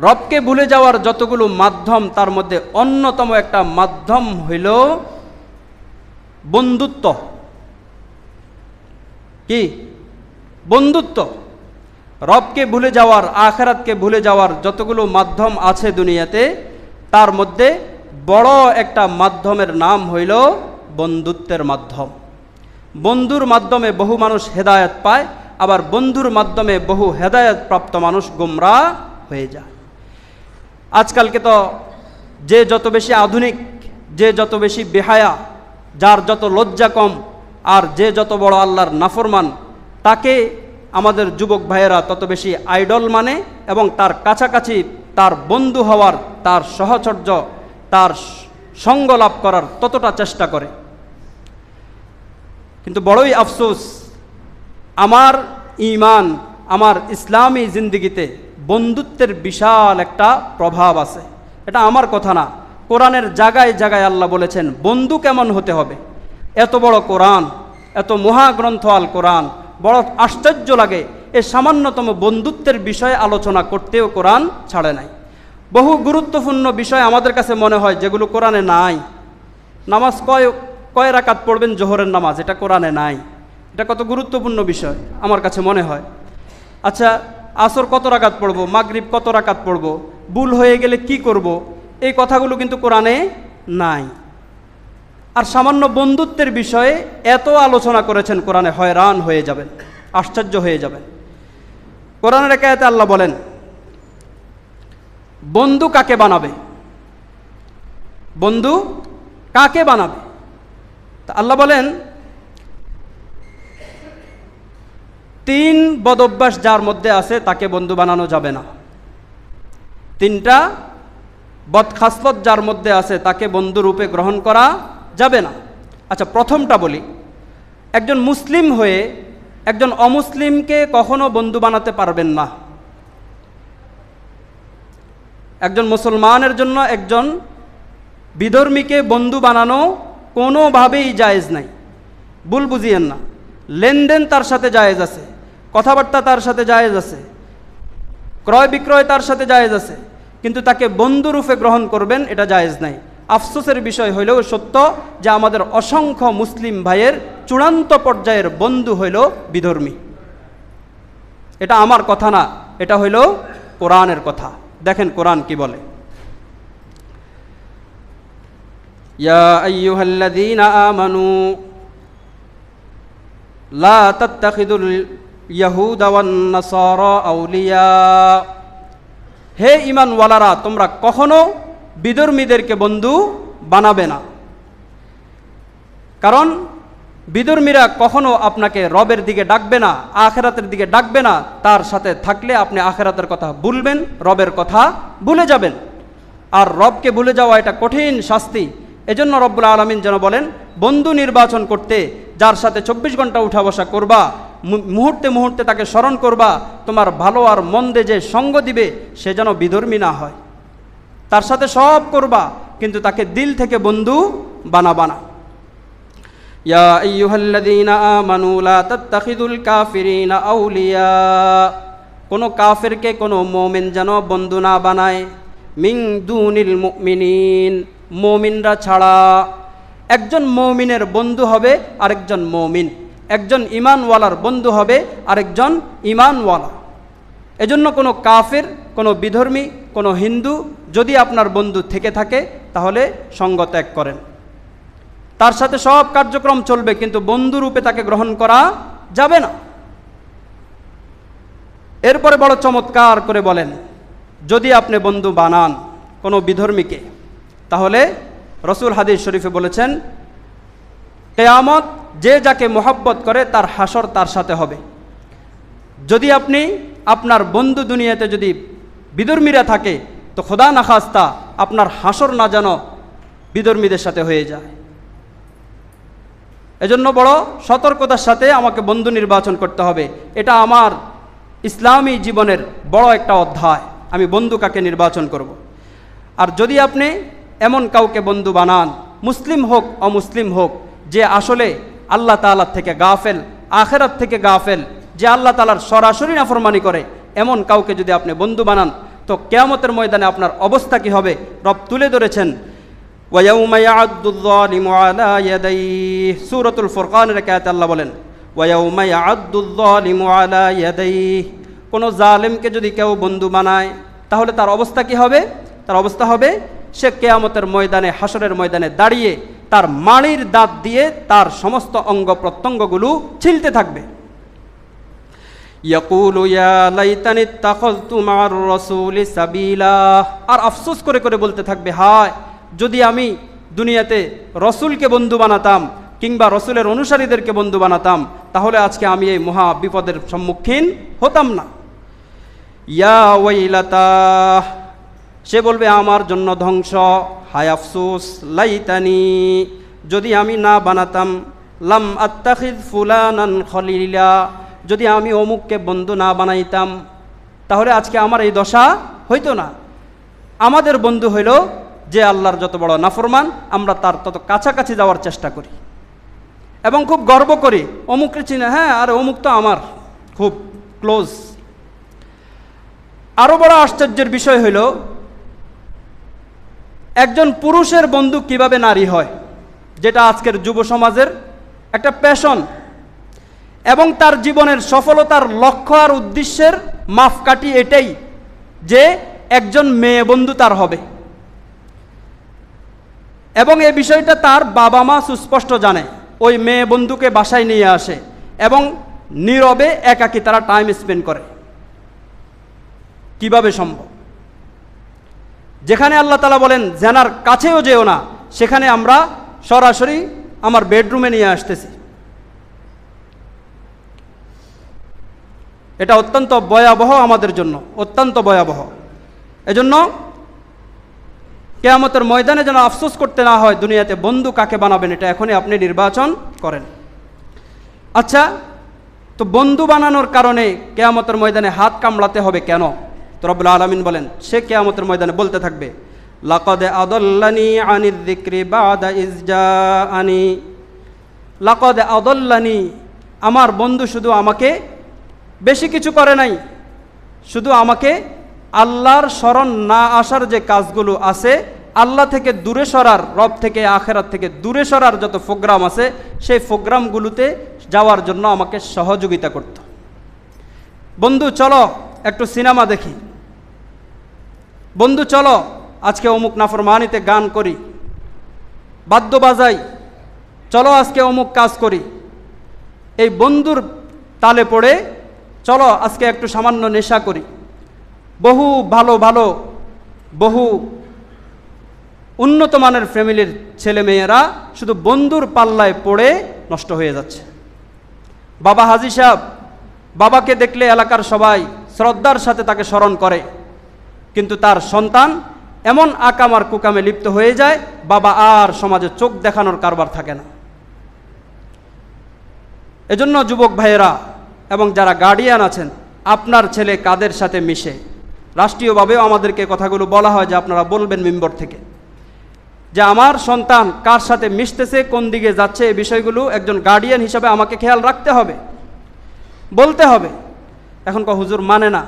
রবকে ভুলে যাওয়ার যতগুলো মাধ্যম তার মধ্যে অন্যতম একটা মাধ্যম হইল বন্ধুত্ব। কি বন্ধুত্ব? রবকে ভুলে যাওয়ার, আখিরাতকে ভুলে যাওয়ার যতগুলো মাধ্যম আছে দুনিয়াতে, তার মধ্যে বড় একটা মাধ্যমের নাম হইল বন্ধুত্বের মাধ্যম। বন্ধুর মাধ্যমে বহু মানুষ হেদায়েত পায়, আবার বন্ধুর মাধ্যমে বহু হেদায়েত প্রাপ্ত মানুষ গোমরাহ হয়ে যায়। আজকালকে তো যে যত বেশি আধুনিক, যে যত বেশি বেহায়া, যার যত লজ্জা কম, আর যে যত বড় আল্লাহর নাফরমান, তাকে আমাদের যুবক ভাইয়েরা তত বেশি আইডল মানে এবং তার কাছাকাছি তার বন্ধু হওয়ার, তার সহচর্য, তার সঙ্গ লাভ করার ততটা চেষ্টা করে। কিন্তু বড়ই আফসোস, আমার ঈমান, আমার ইসলামী জিন্দিগিতে বন্ধুত্বের বিশাল একটা প্রভাব আছে। এটা আমার কথা না, কোরআনের জায়গায় জায়গায় আল্লাহ বলেছেন বন্ধু কেমন হতে হবে। এত বড় কোরআন, এত মহাগ্রন্থ আল কোরআন, বড় আশ্চর্য লাগে এ সামান্যতম বন্ধুত্বের বিষয়ে আলোচনা করতেও কোরআন ছাড়ে নাই। বহু গুরুত্বপূর্ণ বিষয় আমাদের কাছে মনে হয় যেগুলো কোরআনে নাই। নামাজ কয় রাকাত পড়বেন, জোহরের নামাজ, এটা কোরআনে নাই। এটা কত গুরুত্বপূর্ণ বিষয় আমার কাছে মনে হয়। আচ্ছা, আসর কত রাকাত পড়বো, মাগরিব কত রাকাত পড়বো, ভুল হয়ে গেলে কি করব, এই কথাগুলো কিন্তু কোরআনে নাই। আর সামান্য বন্ধুত্বের বিষয়ে এত আলোচনা করেছেন কোরআনে, হয়রান হয়ে যাবেন, আশ্চর্য হয়ে যাবেন। কোরআনের এক আয়াতে আল্লাহ বলেন বন্ধু কাকে বানাবে, বন্ধু কাকে বানাবে। তা আল্লাহ বলেন 3 বদঅভ্যাস যার মধ্যে আছে তাকে বন্ধু বানানো যাবে না। 3টা বদখাসলত যার মধ্যে আছে তাকে বন্ধু রূপে গ্রহণ করা যাবে না। আচ্ছা, প্রথমটা বলি, একজন মুসলিম হয়ে একজন অমুসলিমকে কখনো বন্ধু বানাতে পারবেন না। একজন মুসলমানের জন্য একজন বিধর্মীকে বন্ধু বানানো কোনোভাবেই জায়েজ নাই। ভুল বুঝিয়েন না, লেনদেন তার সাথে জায়েজ আছে, কথাবার্তা তার সাথে জায়েজ আছে, ক্রয় বিক্রয় তার সাথে জায়েজ আছে, কিন্তু তাকে বন্ধুরূপে গ্রহণ করবেন এটা জায়েজ নাই। আফসোসের বিষয় হইলেও সত্য যে আমাদের অসংখ্য মুসলিম ভাইয়ের চূড়ান্ত পর্যায়ের বন্ধু হইল বিধর্মী। এটা আমার কথা না, এটা হইল কোরআনের কথা। দেখেন কোরআন কি বলে, ইয়া আইয়ুহাল্লাযীনা আমানু লা তাত্তাখিদুল ইয়াহুদা ওয়ান নাসারা আউলিয়া। হে ঈমানওয়ালারা, তোমরা কখনো বিধর্মীদেরকে বন্ধু বানাবে না। কারণ বিধর্মীরা কখনো আপনাকে রবের দিকে ডাকবে না, আখিরাতের দিকে ডাকবে না। তার সাথে থাকলে আপনি আখিরাতের কথা ভুলবেন, রবের কথা ভুলে যাবেন। আর রবকে ভুলে যাওয়া এটা কঠিন শাস্তি। এজন্য রব্বুল আলামিন যেন বলেন বন্ধু নির্বাচন করতে, যার সাথে 24 ঘন্টা উঠা বসা করবা, মুহূর্তে মুহূর্তে তাকে স্মরণ করবা, তোমার ভালো আর মন্দে যে সঙ্গ দিবে সে যেন বিধর্মী না হয়। তার সাথে সব করবা কিন্তু তাকে দিল থেকে বন্ধু বানাবা না। ইয়া আইয়ুহাল্লাযীনা আমানু লা তাত্তাখিদুল কাফিরিনা আউলিয়া। কোনো কাফেরকে কোনো মুমিন যেন বন্ধু না বানায়। মিন দুনিল মুমিনিন, মুমিনরা ছাড়া। একজন মুমিনের বন্ধু হবে আরেকজন মুমিন, একজন ঈমানওয়ালার বন্ধু হবে আরেকজন ঈমানওয়ালা। এজন্য কোনো কাফের, কোনো বিধর্মী, কোনো হিন্দু যদি আপনার বন্ধু থেকে থাকে তাহলে সঙ্গ ত্যাগ করেন। তার সাথে সব কার্যক্রম চলবে কিন্তু বন্ধুরূপে তাকে গ্রহণ করা যাবে না। এরপরে বড় চমৎকার করে বলেন, যদি আপনি বন্ধু বানান কোনো বিধর্মীকে, তাহলে রসুল হাদিস শরীফে বলেছেন কিয়ামত যে যাকে মোহাব্বত করে তার হাসর তার সাথে হবে। যদি আপনি আপনার বন্ধু দুনিয়াতে যদি বিধর্মীরা থাকে তো খোদা না খাস্তা আপনার হাসর না যেন বিধর্মীদের সাথে হয়ে যায়। এজন্য বড় সতর্কতার সাথে আমাকে বন্ধু নির্বাচন করতে হবে। এটা আমার ইসলামী জীবনের বড় একটা অধ্যায়, আমি বন্ধু কাকে নির্বাচন করব। আর যদি আপনি এমন কাউকে বন্ধু বানান, মুসলিম হোক অমুসলিম হোক, যে আসলে আল্লাহ তাআলার থেকে গাফেল, আখিরাত থেকে গাফেল, যে আল্লাহ তাআলার সরাসরি নাফরমানি করে, এমন কাউকে যদি আপনি বন্ধু বানান তো কিয়ামতের ময়দানে আপনার অবস্থা কি হবে? রব তুলে ধরেছেন, ওয়ায়াউমা ইয়া'আদ্দুয যালিমু আলা ইয়াদাইহি, সূরাতুল ফুরকানের আয়াতে আল্লাহ বলেন, ওয়ায়াউমা ইয়া'আদ্দুয যালিমু আলা ইয়াদাইহি, কোনো জালেমকে যদি কেউ বন্ধু বানায় তাহলে তার অবস্থা কি হবে? তার অবস্থা হবে সে কিয়ামতের ময়দানে, হাসরের ময়দানে দাঁড়িয়ে তার মাড়ির দাঁত দিয়ে তার সমস্ত অঙ্গ প্রত্যঙ্গগুলো ছিলতে থাকবে। ইয়াকুলু ইয়া লাইতানি ইত্তাখাযতু মা'আর রাসূলি সাবিলা, আর আফসোস করে করে বলতে থাকবে, হায় যদি আমি দুনিয়াতে রসুলকে বন্ধু বানাতাম কিংবা রসুলের অনুসারীদেরকে বন্ধু বানাতাম, তাহলে আজকে আমি এই মহা বিপদের সম্মুখীন হতাম না। ইয়া ওয়াইলাতা, সে বলবে আমার জন্য ধ্বংস, হায় আফসোস, লাইতানি, যদি আমি না বানাতাম, লাম আত্তাখিজ ফুলানান খলিলা, যদি আমি অমুককে বন্ধু না বানাইতাম তাহলে আজকে আমার এই দশা হইতো না। আমাদের বন্ধু হইল যে আল্লাহর যত বড় নাফরমান আমরা তার তত কাছাকাছি যাওয়ার চেষ্টা করি এবং খুব গর্ব করি, অমুককে চিনে, হ্যাঁ আর অমুক তো আমার খুব ক্লোজ। আরও বড় আশ্চর্যের বিষয় হইল একজন পুরুষের বন্ধু কিভাবে নারী হয়, যেটা আজকের যুব সমাজের একটা প্যাশন এবং তার জীবনের সফলতার লক্ষ্য আর উদ্দেশ্যের মাপকাঠি এটাই যে একজন মেয়ে বন্ধু তার হবে, এবং এই বিষয়টা তার বাবা মা সুস্পষ্ট জানে। ওই মেয়ে বন্ধুকে বাসায় নিয়ে আসে এবং নীরবে একাকী তারা টাইম স্পেন্ড করে। কিভাবে সম্ভব? যেখানে আল্লাহ তাআলা বলেন জেনার কাছেও যেও না, সেখানে আমরা সরাসরি আমার বেডরুমে নিয়ে আসতেছি। এটা অত্যন্ত ভয়াবহ আমাদের জন্য, অত্যন্ত ভয়াবহ। এজন্য কিয়ামতের ময়দানে যেন আফসোস করতে না হয় দুনিয়াতে বন্ধু কাকে বানাবেন, এটা এখনই আপনি নির্বাচন করেন। আচ্ছা, তো বন্ধু বানানোর কারণে কিয়ামতের ময়দানে হাত কামড়াতে হবে কেন? তো রব্বুল আলামিন বলেন, সে কিয়ামতের ময়দানে বলতে থাকবে, লাকাদ আদাল্লানি আনিয যিকরি বাদা ইয জাআনি, লাকাদ আদাল্লানি, আমার বন্ধু শুধু আমাকে বেশি কিছু করে নাই, শুধু আমাকে আল্লাহর স্মরণ না আসার যে কাজগুলো আছে, আল্লাহ থেকে দূরে সরার, রব থেকে আখেরাত থেকে দূরে সরার যত প্রোগ্রাম আছে সেই প্রোগ্রামগুলোতে যাওয়ার জন্য আমাকে সহযোগিতা করত। বন্ধু চলো একটু সিনেমা দেখি, বন্ধু চলো আজকে অমুক নাফরমানিতে গান করি, বাদ্য বাজাই, চলো আজকে অমুক কাজ করি। এই বন্ধুর তালে পড়ে চলো আজকে একটু সামান্য নেশা করি। বহু ভালো ভালো বহু উন্নত মানের ফ্যামিলির ছেলে মেয়েরা শুধু বন্ধুর পাল্লায় পড়ে নষ্ট হয়ে যাচ্ছে। বাবা হাজী সাহেব, বাবাকে দেখলে এলাকার সবাই শ্রদ্ধার সাথে তাকে স্মরণ করে, কিন্তু তার সন্তান এমন আকাম আর কুকামে লিপ্ত হয়ে যায়, বাবা আর সমাজে চোখ দেখানোর কারবার থাকে না। এজন্য যুবক ভাইয়েরা এবং যারা গার্ডিয়ান আছেন, আপনার ছেলে কাদের সাথে মিশে, রাষ্ট্রীয়ভাবেও আমাদেরকে কথাগুলো বলা হয় যে আপনারা বলবেন মিম্বর থেকে যে আমার সন্তান কার সাথে মিশতেছে, কোন দিকে যাচ্ছে, এই বিষয়গুলো একজন গার্ডিয়ান হিসাবে আমাকে খেয়াল রাখতে হবে, বলতে হবে। এখন হুজুর মানে না,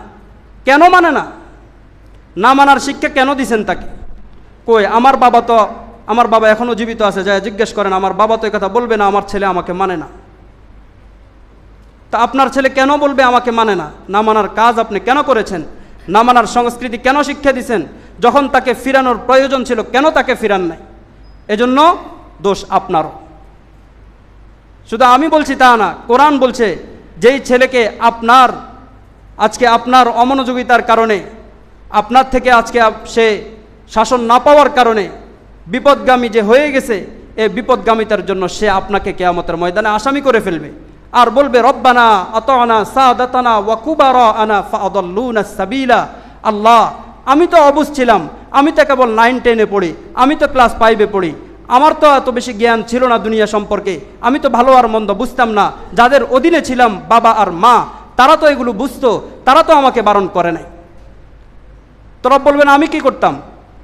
কেন মানে না? না মানার শিক্ষা কেন দিছেন তাকে? কই আমার বাবা এখনও জীবিত আছে, যা জিজ্ঞেস করেন, আমার বাবা তো এই কথা বলবে না আমার ছেলে আমাকে মানে না। তা আপনার ছেলে কেন বলবে আমাকে মানে না? না মানার কাজ আপনি কেন করেছেন? না মানার সংস্কৃতি কেন শিক্ষা দিছেন? যখন তাকে ফিরানোর প্রয়োজন ছিল কেন তাকে ফিরান নাই? এজন্য দোষ আপনারও। শুধু আমি বলছি তা না, কোরআন বলছে যেই ছেলেকে আজকে আপনার অমনোযোগিতার কারণে, আপনার থেকে আজকে সে শাসন না পাওয়ার কারণে বিপদগামী যে হয়ে গেছে, এই বিপদগামিতার জন্য সে আপনাকে কিয়ামতের ময়দানে আসামি করে ফেলবে আর বলবে রব্বানা আতানা সাদাতানা ওয়া কুবারানা ফাআদাল্লুনা সাবিলা। আল্লাহ, আমি তো অবুঝ ছিলাম, আমি তো কেবল 9-10-এ পড়ি, আমি তো ক্লাস 5-এ পড়ি, আমার তো এত বেশি জ্ঞান ছিল না দুনিয়া সম্পর্কে, আমি তো ভালো আর মন্দ বুঝতাম না। যাদের অধীনে ছিলাম বাবা আর মা, তারা তো এগুলো বুঝতো, তারা তো আমাকে বারণ করে নাই। তোরা বলবেন আমি কি করতাম?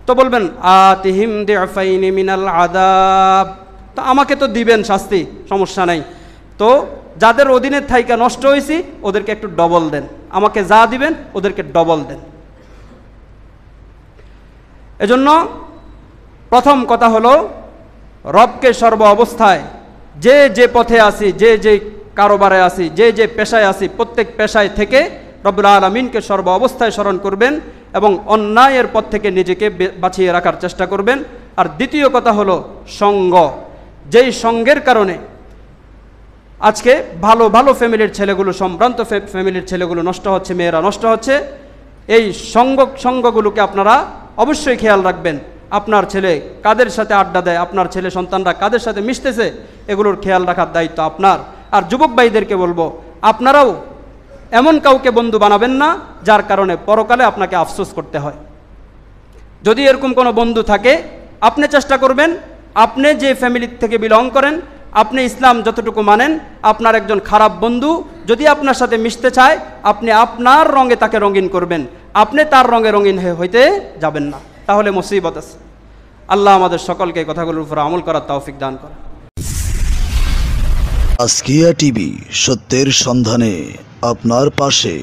তো বলবেন আতিহিম দিফাইনি মিনাল আযাব, তো আমাকে তো দিবেন শাস্তি, সমস্যা নাই। তো যাদের অধীনে থাইকা নষ্ট হয়েছি ওদেরকে একটু ডবল দেন, আমাকে যা দিবেন ওদেরকে ডবল দেন। এজন্য প্রথম কথা হলো রবকে সর্ব অবস্থায় যে যে পথে আসি, যে যে কারোবারে আসি, যে যে পেশায় আসি, প্রত্যেক পেশায় থেকে রব্বুল আলামিনকে সর্ব অবস্থায় স্মরণ করবেন এবং অন্যায়ের পথ থেকে নিজেকে বাঁচিয়ে রাখার চেষ্টা করবেন। আর দ্বিতীয় কথা হলো সঙ্গ। যেই সঙ্গের কারণে আজকে ভালো ভালো ফ্যামিলির ছেলেগুলো, সম্ভ্রান্ত ফ্যামিলির ছেলেগুলো নষ্ট হচ্ছে, মেয়েরা নষ্ট হচ্ছে, এই সঙ্গগুলোকে আপনারা অবশ্যই খেয়াল রাখবেন। আপনার ছেলে কাদের সাথে আড্ডা দেয়, আপনার ছেলে সন্তানরা কাদের সাথে মিশতেছে, এগুলোর খেয়াল রাখার দায়িত্ব আপনার। আর যুবক ভাইদেরকে বলবো, আপনারাও এমন কাউকে বন্ধু বানাবেন না যার কারণে পরকালে আপনাকে আফসোস করতে হয়। যদি এরকম কোনো বন্ধু থাকে, আপনি চেষ্টা করবেন, আপনি যে ফ্যামিলি থেকে বিলং করেন, আপনি ইসলাম যতটুকু মানেন, আপনার একজন খারাপ বন্ধু যদি আপনার সাথে মিশতে চায়, আপনি আপনার রঙে তাকে রঙিন করবেন, আপনি তার রঙে রঙিন হইতে যাবেন না, তাহলে মুসিবত আছে। আল্লাহ আমাদের সকলকে এই কথাগুলোর উপর আমল করার তৌফিক দান করে। আজকিয়া টিভি, সত্যের সন্ধানে আপনার পাশে।